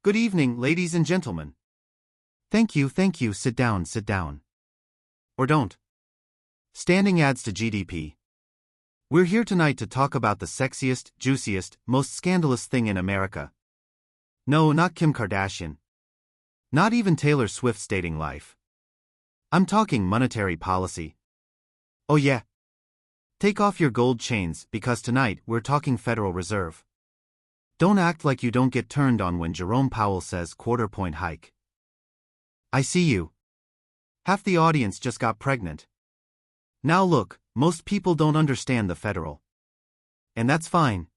Good evening, ladies and gentlemen. Thank you, sit down. Or don't. Standing adds to GDP. We're here tonight to talk about the sexiest, juiciest, most scandalous thing in America. No, not Kim Kardashian. Not even Taylor Swift's dating life. I'm talking monetary policy. Oh yeah. Take off your gold chains because tonight we're talking Federal Reserve. Don't act like you don't get turned on when Jerome Powell says quarter-point hike. I see you. Half the audience just got pregnant. Now look, most people don't understand the Federal. And that's fine.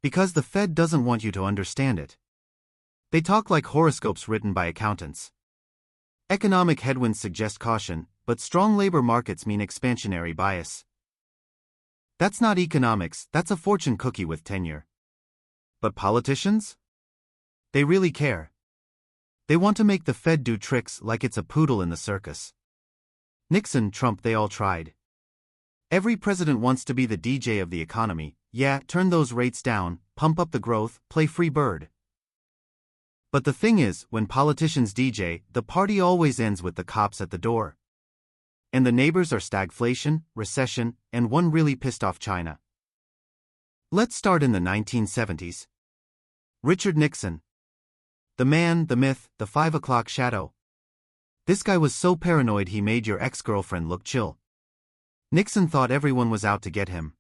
Because the Fed doesn't want you to understand it. They talk like horoscopes written by accountants. Economic headwinds suggest caution, but strong labor markets mean expansionary bias. That's not economics, that's a fortune cookie with tenure. But politicians? They really care. They want to make the Fed do tricks like it's a poodle in the circus. Nixon, Trump, they all tried. Every president wants to be the DJ of the economy, yeah, turn those rates down, pump up the growth, play free bird. But the thing is, when politicians DJ, the party always ends with the cops at the door. And the neighbors are stagflation, recession, and one really pissed off China. Let's start in the 1970s. Richard Nixon. The man, the myth, the 5 o'clock shadow. This guy was so paranoid he made your ex-girlfriend look chill. Nixon thought everyone was out to get him.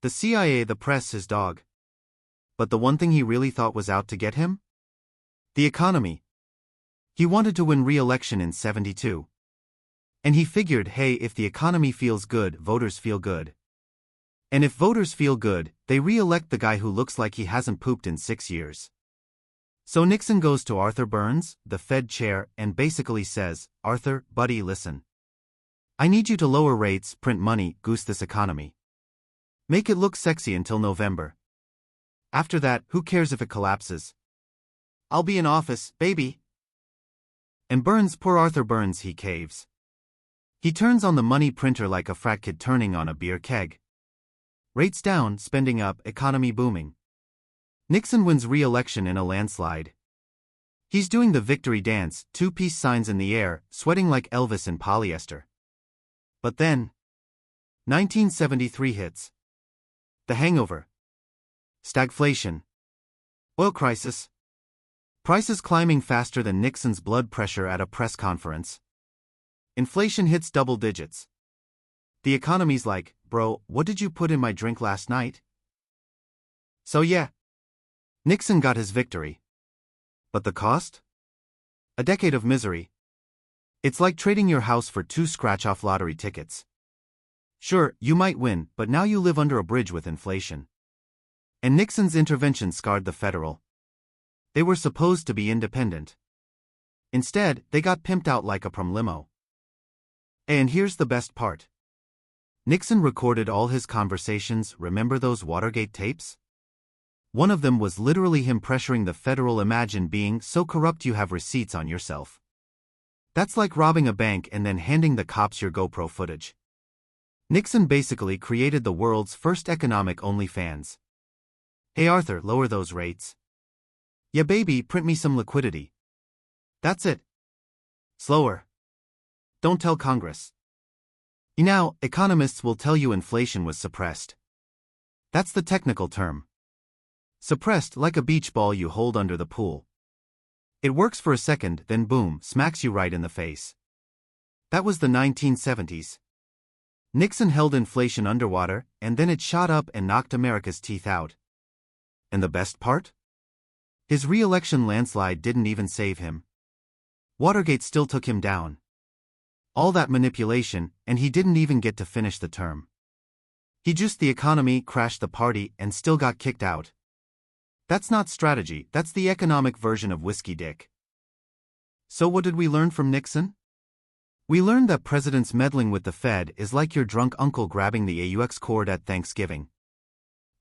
The CIA, the press, his dog. But the one thing he really thought was out to get him? The economy. He wanted to win re-election in '72. And he figured, hey, if the economy feels good, voters feel good. And if voters feel good, they re-elect the guy who looks like he hasn't pooped in 6 years. So Nixon goes to Arthur Burns, the Fed chair, and basically says, Arthur, buddy, listen. I need you to lower rates, print money, goose this economy. Make it look sexy until November. After that, who cares if it collapses? I'll be in office, baby. And Burns, poor Arthur Burns, he caves. He turns on the money printer like a frat kid turning on a beer keg. Rates down, spending up, economy booming. Nixon wins re-election in a landslide. He's doing the victory dance, 2 peace signs in the air, sweating like Elvis in polyester. But then, 1973 hits. The hangover. Stagflation. Oil crisis. Prices climbing faster than Nixon's blood pressure at a press conference. Inflation hits double digits. The economy's like, bro, what did you put in my drink last night? So yeah. Nixon got his victory. But the cost? A decade of misery. It's like trading your house for 2 scratch-off lottery tickets. Sure, you might win, but now you live under a bridge with inflation. And Nixon's intervention scarred the Federal. They were supposed to be independent. Instead, they got pimped out like a prom limo. And here's the best part. Nixon recorded all his conversations, remember those Watergate tapes? One of them was literally him pressuring the Federal. Imagine being so corrupt you have receipts on yourself. That's like robbing a bank and then handing the cops your GoPro footage. Nixon basically created the world's first economic OnlyFans. Hey Arthur, lower those rates. Yeah baby, print me some liquidity. That's it. Slower. Don't tell Congress. Now, economists will tell you inflation was suppressed. That's the technical term. Suppressed like a beach ball you hold under the pool. It works for a second, then boom, smacks you right in the face. That was the 1970s. Nixon held inflation underwater, and then it shot up and knocked America's teeth out. And the best part? His re-election landslide didn't even save him. Watergate still took him down. All that manipulation, and he didn't even get to finish the term. He juiced the economy, crashed the party, and still got kicked out. That's not strategy, that's the economic version of whiskey dick. So what did we learn from Nixon? We learned that presidents meddling with the Fed is like your drunk uncle grabbing the AUX cord at Thanksgiving.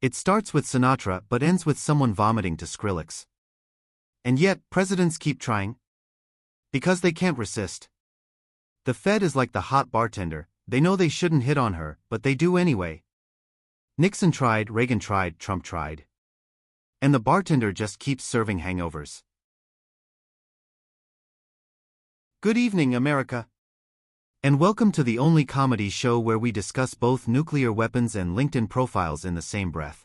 It starts with Sinatra but ends with someone vomiting to Skrillex. And yet, presidents keep trying. Because they can't resist. The Fed is like the hot bartender, they know they shouldn't hit on her, but they do anyway. Nixon tried, Reagan tried, Trump tried. And the bartender just keeps serving hangovers. Good evening, America. And welcome to the only comedy show where we discuss both nuclear weapons and LinkedIn profiles in the same breath.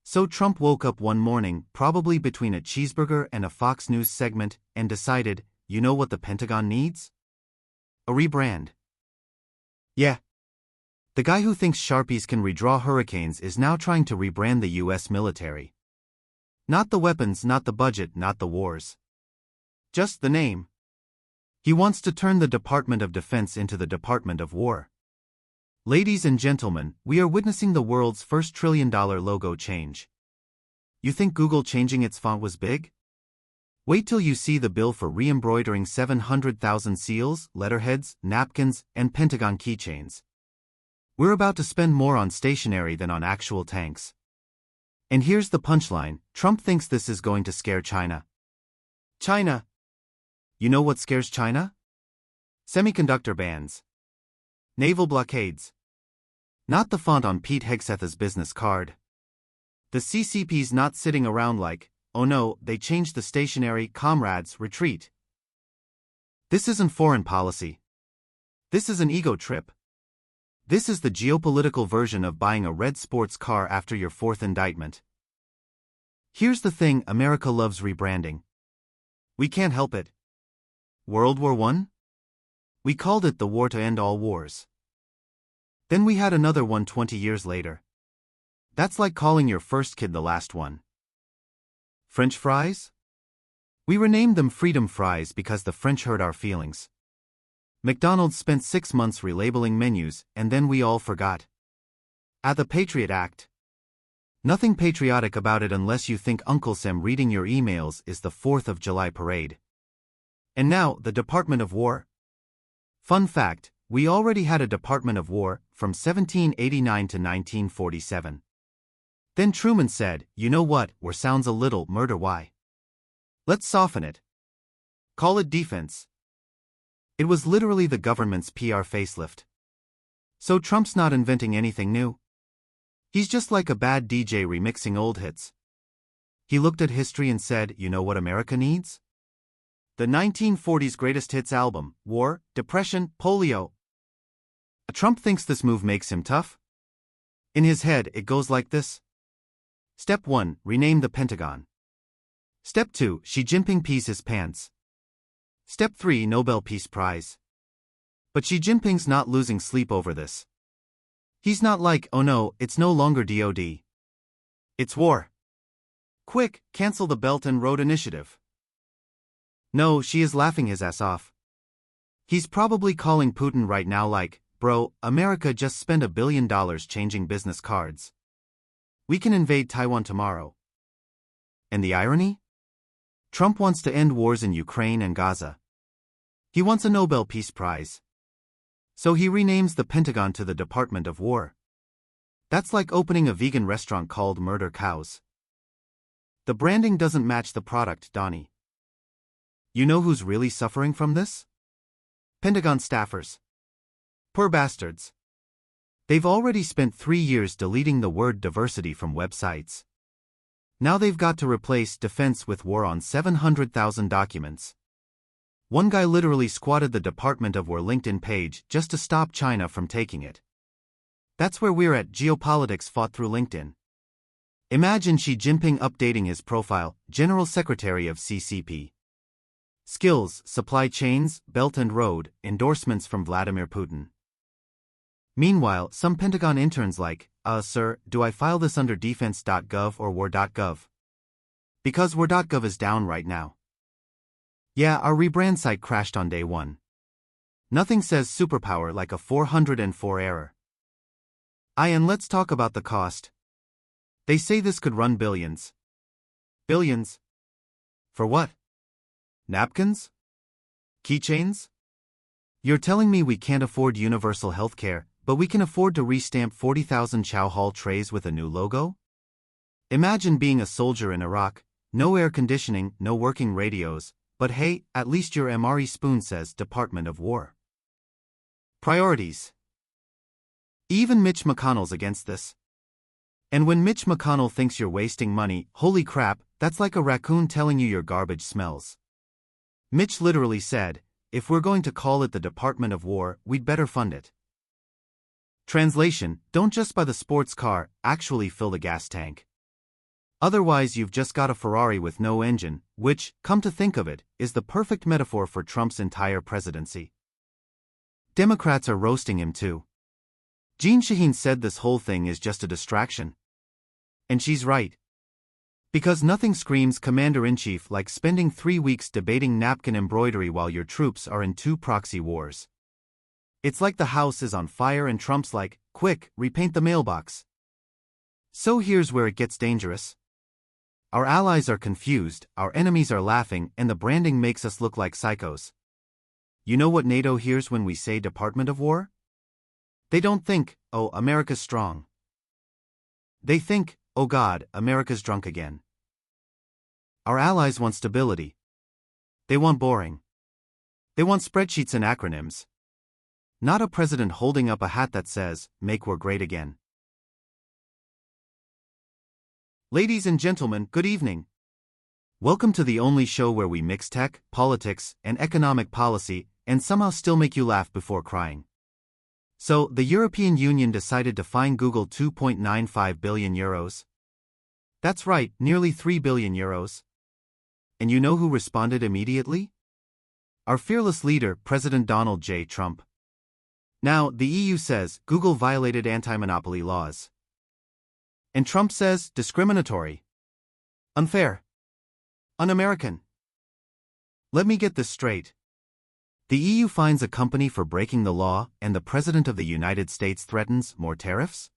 So Trump woke up one morning, probably between a cheeseburger and a Fox News segment, and decided, you know what the Pentagon needs? A rebrand. Yeah. The guy who thinks Sharpies can redraw hurricanes is now trying to rebrand the US military. Not the weapons, not the budget, not the wars. Just the name. He wants to turn the Department of Defense into the Department of War. Ladies and gentlemen, we are witnessing the world's first trillion-dollar logo change. You think Google changing its font was big? Wait till you see the bill for re-embroidering 700,000 seals, letterheads, napkins, and Pentagon keychains. We're about to spend more on stationery than on actual tanks. And here's the punchline: Trump thinks this is going to scare China. China. You know what scares China? Semiconductor bans. Naval blockades. Not the font on Pete Hegseth's business card. The CCP's not sitting around like, oh no, they changed the stationery, comrades, retreat. This isn't foreign policy. This is an ego trip. This is the geopolitical version of buying a red sports car after your fourth indictment. Here's the thing: America loves rebranding. We can't help it. World War I? We called it the war to end all wars. Then we had another one 20 years later. That's like calling your first kid the last one. French fries? We renamed them Freedom Fries because the French hurt our feelings. McDonald's spent 6 months relabeling menus, and then we all forgot. At the Patriot Act. Nothing patriotic about it unless you think Uncle Sam reading your emails is the 4th of July parade. And now, the Department of War. Fun fact, we already had a Department of War from 1789 to 1947. Then Truman said, you know what, war sounds a little murder why. Let's soften it. Call it defense. It was literally the government's PR facelift. So Trump's not inventing anything new. He's just like a bad DJ remixing old hits. He looked at history and said, you know what America needs? The 1940s greatest hits album: War, Depression, Polio. Trump thinks this move makes him tough. In his head, it goes like this. Step 1, rename the Pentagon. Step 2, Xi Jinping pees his pants. Step 3, Nobel Peace Prize. But Xi Jinping's not losing sleep over this. He's not like, oh no, it's no longer DOD. It's war. Quick, cancel the Belt and Road Initiative. No, Xi is laughing his ass off. He's probably calling Putin right now like, bro, America just spent $1 billion changing business cards. We can invade Taiwan tomorrow. And the irony? Trump wants to end wars in Ukraine and Gaza. He wants a Nobel Peace Prize. So he renames the Pentagon to the Department of War. That's like opening a vegan restaurant called Murder Cows. The branding doesn't match the product, Donnie. You know who's really suffering from this? Pentagon staffers. Poor bastards. They've already spent 3 years deleting the word diversity from websites. Now they've got to replace defense with war on 700,000 documents. One guy literally squatted the Department of War LinkedIn page just to stop China from taking it. That's where we're at. Geopolitics fought through LinkedIn. Imagine Xi Jinping updating his profile, General Secretary of CCP. Skills, supply chains, Belt and Road, endorsements from Vladimir Putin. Meanwhile, some Pentagon interns like, sir, do I file this under defense.gov or war.gov? Because war.gov is down right now. Yeah, our rebrand site crashed on day 1. Nothing says superpower like a 404 error. And let's talk about the cost. They say this could run billions. Billions? For what? Napkins? Keychains? You're telling me we can't afford universal healthcare, but we can afford to restamp 40,000 Chow Hall trays with a new logo? Imagine being a soldier in Iraq, no air conditioning, no working radios, but hey, at least your MRE spoon says Department of War. Priorities. Even Mitch McConnell's against this. And when Mitch McConnell thinks you're wasting money, holy crap, that's like a raccoon telling you your garbage smells. Mitch literally said, if we're going to call it the Department of War, we'd better fund it. Translation, don't just buy the sports car, actually fill the gas tank. Otherwise you've just got a Ferrari with no engine, which, come to think of it, is the perfect metaphor for Trump's entire presidency. Democrats are roasting him too. Jeanne Shaheen said this whole thing is just a distraction. And she's right. Because nothing screams commander-in-chief like spending 3 weeks debating napkin embroidery while your troops are in 2 proxy wars. It's like the house is on fire and Trump's like, quick, repaint the mailbox. So here's where it gets dangerous. Our allies are confused, our enemies are laughing, and the branding makes us look like psychos. You know what NATO hears when we say Department of War? They don't think, oh, America's strong. They think, oh God, America's drunk again. Our allies want stability. They want boring. They want spreadsheets and acronyms. Not a president holding up a hat that says, make war great again. Ladies and gentlemen, good evening. Welcome to the only show where we mix tech, politics, and economic policy, and somehow still make you laugh before crying. So, the European Union decided to fine Google 2.95 billion euros. That's right, nearly 3 billion euros. And you know who responded immediately? Our fearless leader, President Donald J. Trump. Now, the EU says Google violated anti-monopoly laws. And Trump says, discriminatory. Unfair. Un-American. Let me get this straight. The EU fines a company for breaking the law, and the President of the United States threatens more tariffs?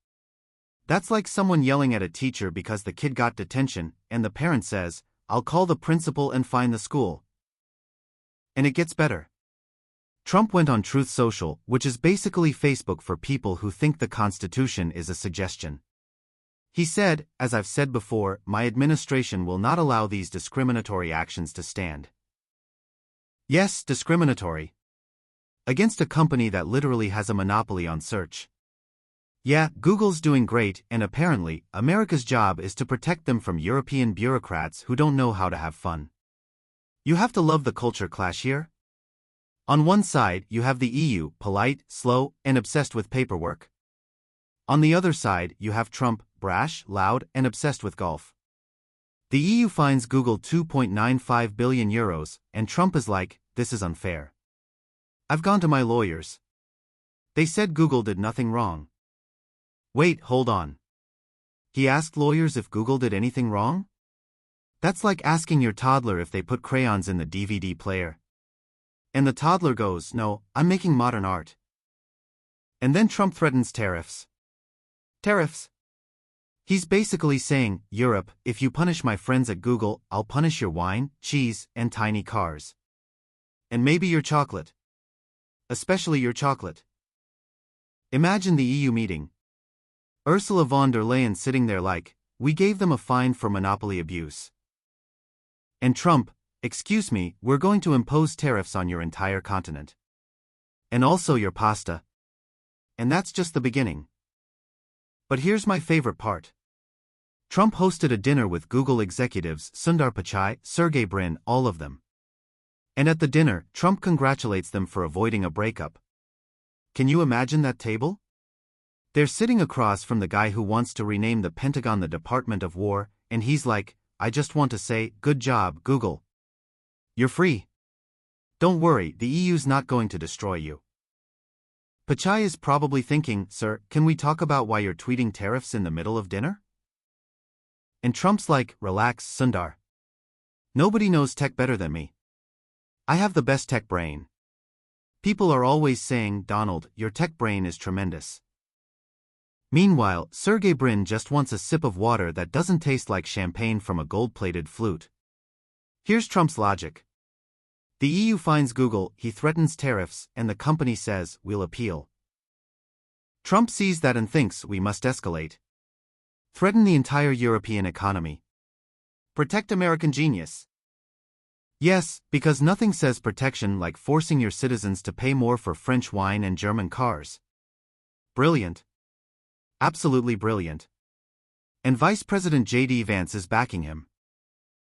That's like someone yelling at a teacher because the kid got detention, and the parent says, I'll call the principal and fine the school. And it gets better. Trump went on Truth Social, which is basically Facebook for people who think the Constitution is a suggestion. He said, as I've said before, my administration will not allow these discriminatory actions to stand. Yes, discriminatory. Against a company that literally has a monopoly on search. Yeah, Google's doing great, and apparently, America's job is to protect them from European bureaucrats who don't know how to have fun. You have to love the culture clash here. On one side, you have the EU, polite, slow, and obsessed with paperwork. On the other side, you have Trump, brash, loud, and obsessed with golf. The EU fines Google 2.95 billion euros, and Trump is like, this is unfair. I've gone to my lawyers. They said Google did nothing wrong. Wait, hold on. He asked lawyers if Google did anything wrong? That's like asking your toddler if they put crayons in the DVD player. And the toddler goes, no, I'm making modern art. And then Trump threatens tariffs. Tariffs? He's basically saying, Europe, if you punish my friends at Google, I'll punish your wine, cheese, and tiny cars. And maybe your chocolate. Especially your chocolate. Imagine the EU meeting. Ursula von der Leyen sitting there like, we gave them a fine for monopoly abuse. And Trump, excuse me, we're going to impose tariffs on your entire continent. And also your pasta. And that's just the beginning. But here's my favorite part. Trump hosted a dinner with Google executives Sundar Pichai, Sergey Brin, all of them. And at the dinner, Trump congratulates them for avoiding a breakup. Can you imagine that table? They're sitting across from the guy who wants to rename the Pentagon the Department of War, and he's like, I just want to say, good job, Google. You're free. Don't worry, the EU's not going to destroy you. Pichai is probably thinking, sir, can we talk about why you're tweeting tariffs in the middle of dinner? And Trump's like, relax, Sundar. Nobody knows tech better than me. I have the best tech brain. People are always saying, Donald, your tech brain is tremendous. Meanwhile, Sergey Brin just wants a sip of water that doesn't taste like champagne from a gold-plated flute. Here's Trump's logic. The EU fines Google, he threatens tariffs, and the company says, we'll appeal. Trump sees that and thinks we must escalate. Threaten the entire European economy. Protect American genius. Yes, because nothing says protection like forcing your citizens to pay more for French wine and German cars. Brilliant. Absolutely brilliant. And Vice President J.D. Vance is backing him.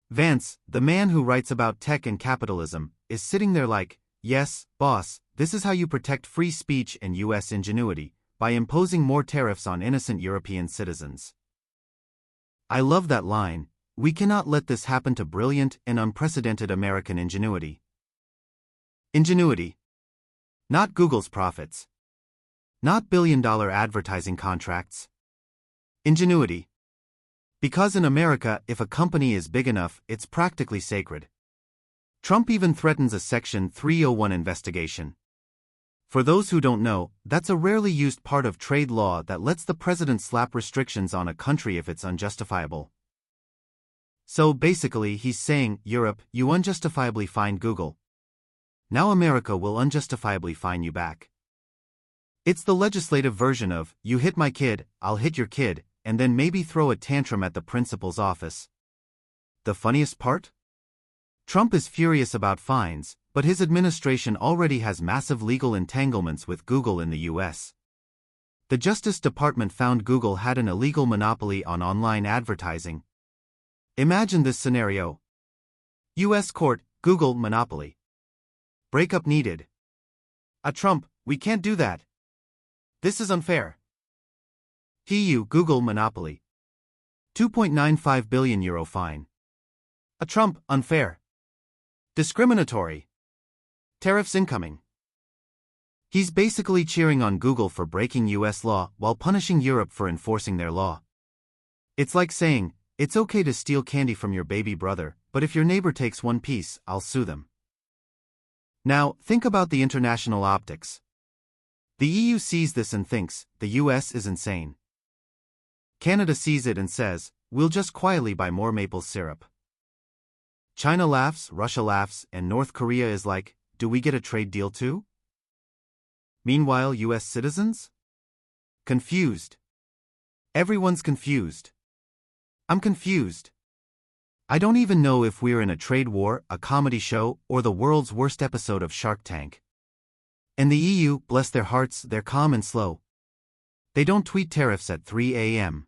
Vance, the man who writes about tech and capitalism, is sitting there like, yes, boss, this is how you protect free speech and U.S. ingenuity, by imposing more tariffs on innocent European citizens. I love that line. We cannot let this happen to brilliant and unprecedented American ingenuity. Ingenuity. Not Google's profits. Not billion-dollar advertising contracts. Ingenuity. Because in America, if a company is big enough, it's practically sacred. Trump even threatens a Section 301 investigation. For those who don't know, that's a rarely used part of trade law that lets the president slap restrictions on a country if it's unjustifiable. So basically he's saying, Europe, you unjustifiably fined Google. Now America will unjustifiably fine you back. It's the legislative version of, you hit my kid, I'll hit your kid, and then maybe throw a tantrum at the principal's office. The funniest part? Trump is furious about fines, but his administration already has massive legal entanglements with Google in the U.S. The Justice Department found Google had an illegal monopoly on online advertising. Imagine this scenario. U.S. court, Google monopoly. Breakup needed. Trump, we can't do that. This is unfair. EU, Google monopoly. €2.95 billion fine. Trump, unfair. Discriminatory. Tariffs incoming. He's basically cheering on Google for breaking U.S. law while punishing Europe for enforcing their law. It's like saying, it's okay to steal candy from your baby brother, but if your neighbor takes one piece, I'll sue them. Now, think about the international optics. The EU sees this and thinks, the US is insane. Canada sees it and says, we'll just quietly buy more maple syrup. China laughs, Russia laughs, and North Korea is like, do we get a trade deal too? Meanwhile, US citizens? Confused. Everyone's confused. I'm confused. I don't even know if we're in a trade war, a comedy show, or the world's worst episode of Shark Tank. And the EU, bless their hearts, they're calm and slow. They don't tweet tariffs at 3 a.m.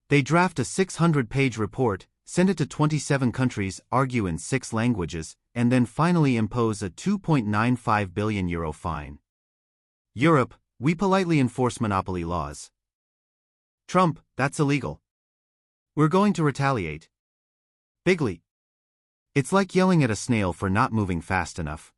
They draft a 600-page report, send it to 27 countries, argue in 6 languages, and then finally impose a €2.95 billion fine. Europe, we politely enforce monopoly laws. Trump, that's illegal. We're going to retaliate. Bigly. It's like yelling at a snail for not moving fast enough.